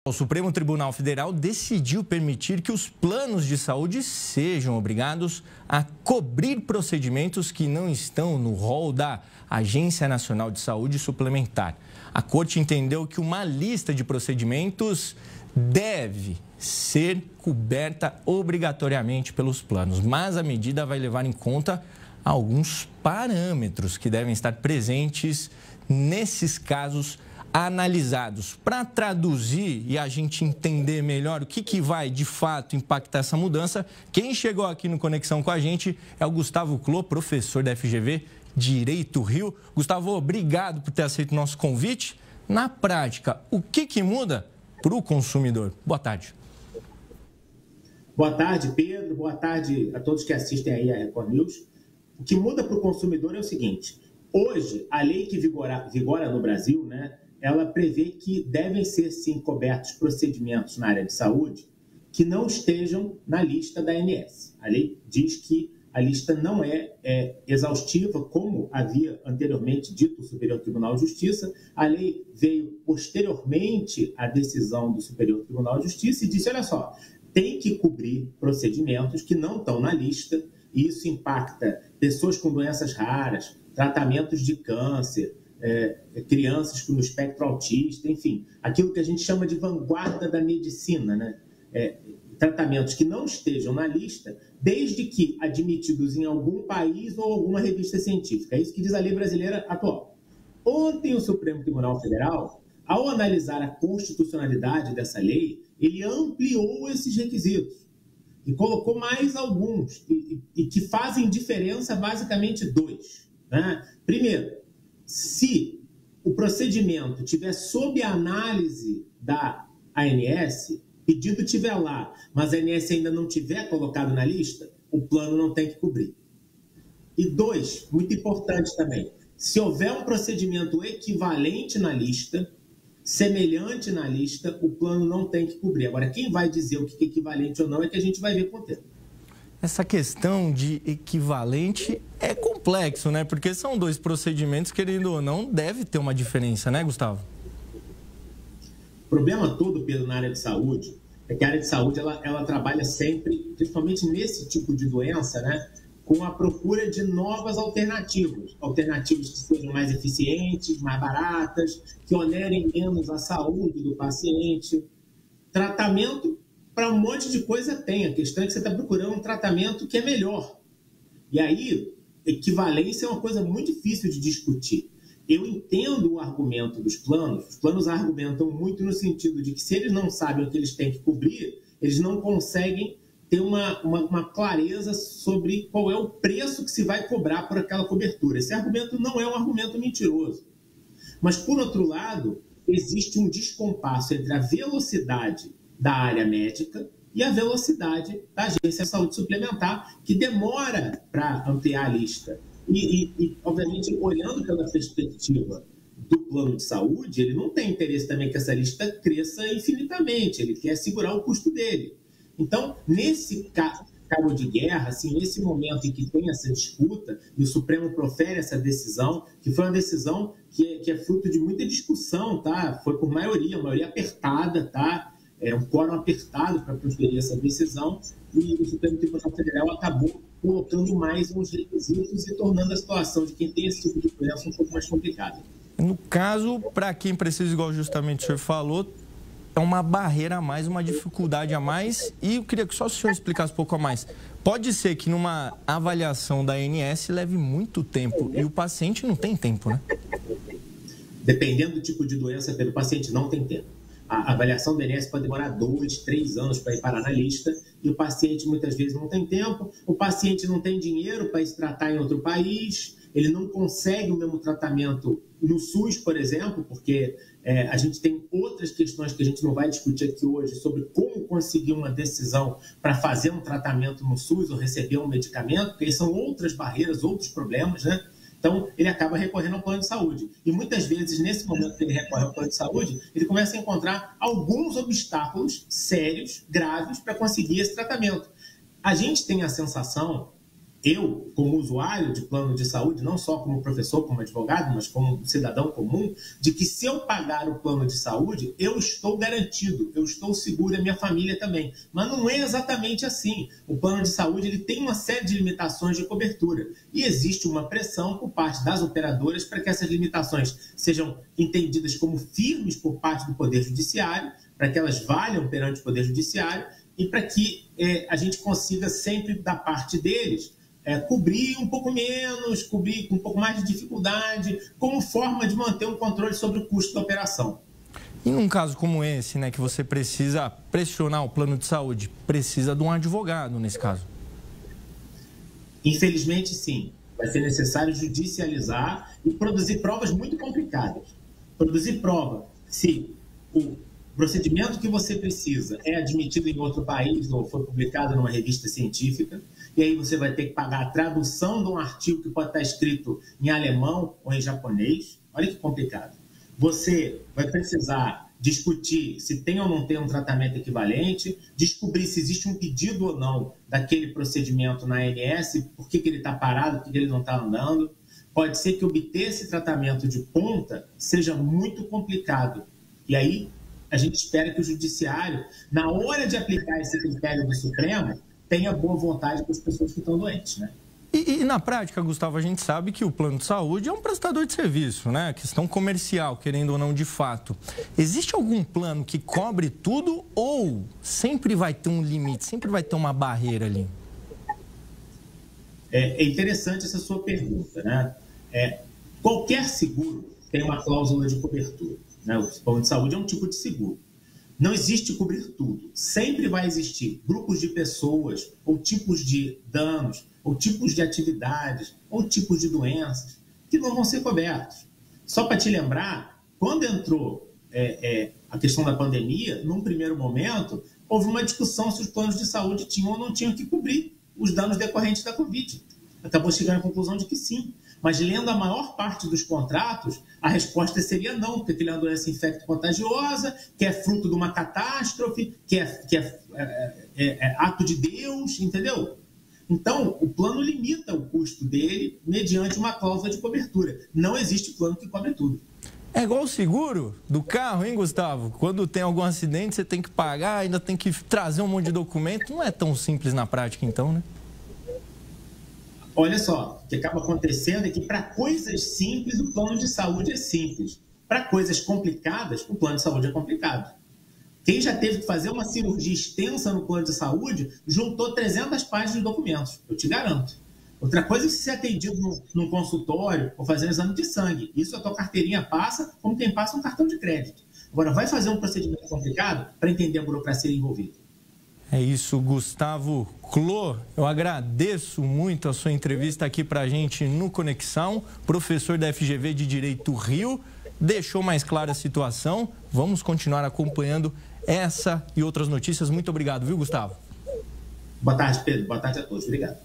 O Supremo Tribunal Federal decidiu permitir que os planos de saúde sejam obrigados a cobrir procedimentos que não estão no rol da Agência Nacional de Saúde Suplementar. A Corte entendeu que uma lista de procedimentos deve ser coberta obrigatoriamente pelos planos, mas a medida vai levar em conta alguns parâmetros que devem estar presentes nesses casos analisados. Para traduzir e a gente entender melhor o que vai de fato impactar essa mudança, quem chegou aqui no Conexão com a gente é o Gustavo Clô, professor da FGV Direito Rio. Gustavo, obrigado por ter aceito o nosso convite. Na prática, o que muda para o consumidor? Boa tarde. Boa tarde, Pedro. Boa tarde a todos que assistem aí a Record News. O que muda para o consumidor é o seguinte: hoje, a lei que vigora no Brasil, né, ela prevê que devem ser, sim, cobertos procedimentos na área de saúde que não estejam na lista da ANS. A lei diz que a lista não é exaustiva, como havia anteriormente dito o Superior Tribunal de Justiça. A lei veio posteriormente à decisão do Superior Tribunal de Justiça e disse, olha só, tem que cobrir procedimentos que não estão na lista, e isso impacta pessoas com doenças raras, tratamentos de câncer, crianças com espectro autista, enfim, aquilo que a gente chama de vanguarda da medicina, né? Tratamentos que não estejam na lista, desde que admitidos em algum país ou alguma revista científica. É isso que diz a lei brasileira atual. Ontem, o Supremo Tribunal Federal, ao analisar a constitucionalidade dessa lei, ele ampliou esses requisitos e colocou mais alguns, e que fazem diferença basicamente dois, né? Primeiro, se o procedimento estiver sob a análise da ANS, pedido estiver lá, mas a ANS ainda não tiver colocado na lista, o plano não tem que cobrir. E dois, muito importante também, se houver um procedimento equivalente na lista, semelhante na lista, o plano não tem que cobrir. Agora, quem vai dizer o que é equivalente ou não é que a gente vai ver com o tempo. Essa questão de equivalente é complexo, né? Porque são dois procedimentos, querendo ou não, deve ter uma diferença, né, Gustavo? O problema todo, Pedro, na área de saúde, é que a área de saúde ela trabalha sempre, principalmente nesse tipo de doença, né, com a procura de novas alternativas. Alternativas que sejam mais eficientes, mais baratas, que onerem menos a saúde do paciente. Tratamento para um monte de coisa tem. A questão é que você está procurando um tratamento que é melhor. E aí, equivalência é uma coisa muito difícil de discutir. Eu entendo o argumento dos planos. Os planos argumentam muito no sentido de que se eles não sabem o que eles têm que cobrir, eles não conseguem ter uma clareza sobre qual é o preço que se vai cobrar por aquela cobertura. Esse argumento não é um argumento mentiroso. Mas, por outro lado, existe um descompasso entre a velocidade da área médica e a velocidade da Agência de Saúde Suplementar, que demora para ampliar a lista. E, obviamente, olhando pela perspectiva do plano de saúde, ele não tem interesse também que essa lista cresça infinitamente, ele quer segurar o custo dele. Então, nesse cabo de guerra, assim, nesse momento em que tem essa disputa, e o Supremo profere essa decisão, que foi uma decisão que é fruto de muita discussão, tá? Foi por maioria apertada, tá? Um quórum apertado para proferir essa decisão, e o Supremo Tribunal Federal acabou colocando mais uns requisitos e tornando a situação de quem tem esse tipo de doença um pouco mais complicada. No caso, para quem precisa, igual justamente o senhor falou, é uma barreira a mais, uma dificuldade a mais, e eu queria que só o senhor explicasse um pouco a mais. Pode ser que numa avaliação da ANS leve muito tempo e o paciente não tem tempo, né? Dependendo do tipo de doença, o paciente não tem tempo. A avaliação da ANS pode demorar 2, 3 anos para ir parar na lista, e o paciente muitas vezes não tem tempo, o paciente não tem dinheiro para se tratar em outro país, ele não consegue o mesmo tratamento no SUS, por exemplo, porque a gente tem outras questões que a gente não vai discutir aqui hoje sobre como conseguir uma decisão para fazer um tratamento no SUS ou receber um medicamento, porque são outras barreiras, outros problemas, né? Então, ele acaba recorrendo ao plano de saúde. E muitas vezes, nesse momento que ele recorre ao plano de saúde, ele começa a encontrar alguns obstáculos sérios, graves, para conseguir esse tratamento. A gente tem a sensação eu, como usuário de plano de saúde, não só como professor, como advogado, mas como cidadão comum, de que se eu pagar o plano de saúde, eu estou garantido, eu estou seguro, a minha família também. Mas não é exatamente assim. O plano de saúde ele tem uma série de limitações de cobertura e existe uma pressão por parte das operadoras para que essas limitações sejam entendidas como firmes por parte do Poder Judiciário, para que elas valham perante o Poder Judiciário e para que a gente consiga sempre, da parte deles, cobrir um pouco menos, cobrir com um pouco mais de dificuldade, como forma de manter um controle sobre o custo da operação. E num caso como esse, né, que você precisa pressionar o plano de saúde, precisa de um advogado nesse caso? Infelizmente, sim. Vai ser necessário judicializar e produzir provas muito complicadas. Produzir prova se o procedimento que você precisa é admitido em outro país ou foi publicado numa revista científica, e aí você vai ter que pagar a tradução de um artigo que pode estar escrito em alemão ou em japonês. Olha que complicado. Você vai precisar discutir se tem ou não tem um tratamento equivalente, descobrir se existe um pedido ou não daquele procedimento na ANS, por que ele está parado, por que ele não está andando. Pode ser que obter esse tratamento de ponta seja muito complicado. E aí a gente espera que o Judiciário, na hora de aplicar esse critério do Supremo, tenha boa vontade com as pessoas que estão doentes, né? E na prática, Gustavo, a gente sabe que o plano de saúde é um prestador de serviço, né? Questão comercial, querendo ou não, de fato. Existe algum plano que cobre tudo ou sempre vai ter um limite, sempre vai ter uma barreira ali? É interessante essa sua pergunta, né? Qualquer seguro tem uma cláusula de cobertura, né? O plano de saúde é um tipo de seguro. Não existe cobrir tudo. Sempre vai existir grupos de pessoas, ou tipos de danos, ou tipos de atividades, ou tipos de doenças que não vão ser cobertos. Só para te lembrar, quando entrou a questão da pandemia, num primeiro momento, houve uma discussão se os planos de saúde tinham ou não tinham que cobrir os danos decorrentes da Covid. Acabou chegando à conclusão de que sim. Mas lendo a maior parte dos contratos, a resposta seria não, porque aquilo é uma doença infecto-contagiosa, que é fruto de uma catástrofe, que é ato de Deus, entendeu? Então, o plano limita o custo dele mediante uma cláusula de cobertura. Não existe plano que cobre tudo. É igual o seguro do carro, hein, Gustavo? Quando tem algum acidente, você tem que pagar, ainda tem que trazer um monte de documento. Não é tão simples na prática, então, né? Olha só, o que acaba acontecendo é que para coisas simples o plano de saúde é simples. Para coisas complicadas, o plano de saúde é complicado. Quem já teve que fazer uma cirurgia extensa no plano de saúde, juntou 300 páginas de documentos, eu te garanto. Outra coisa é ser atendido num consultório ou fazer um exame de sangue. Isso a tua carteirinha passa, como quem passa um cartão de crédito. Agora, vai fazer um procedimento complicado para entender a burocracia envolvida. É isso, Gustavo Clô. Eu agradeço muito a sua entrevista aqui para a gente no Conexão. Professor da FGV de Direito Rio. Deixou mais clara a situação. Vamos continuar acompanhando essa e outras notícias. Muito obrigado, viu, Gustavo? Boa tarde, Pedro. Boa tarde a todos. Obrigado.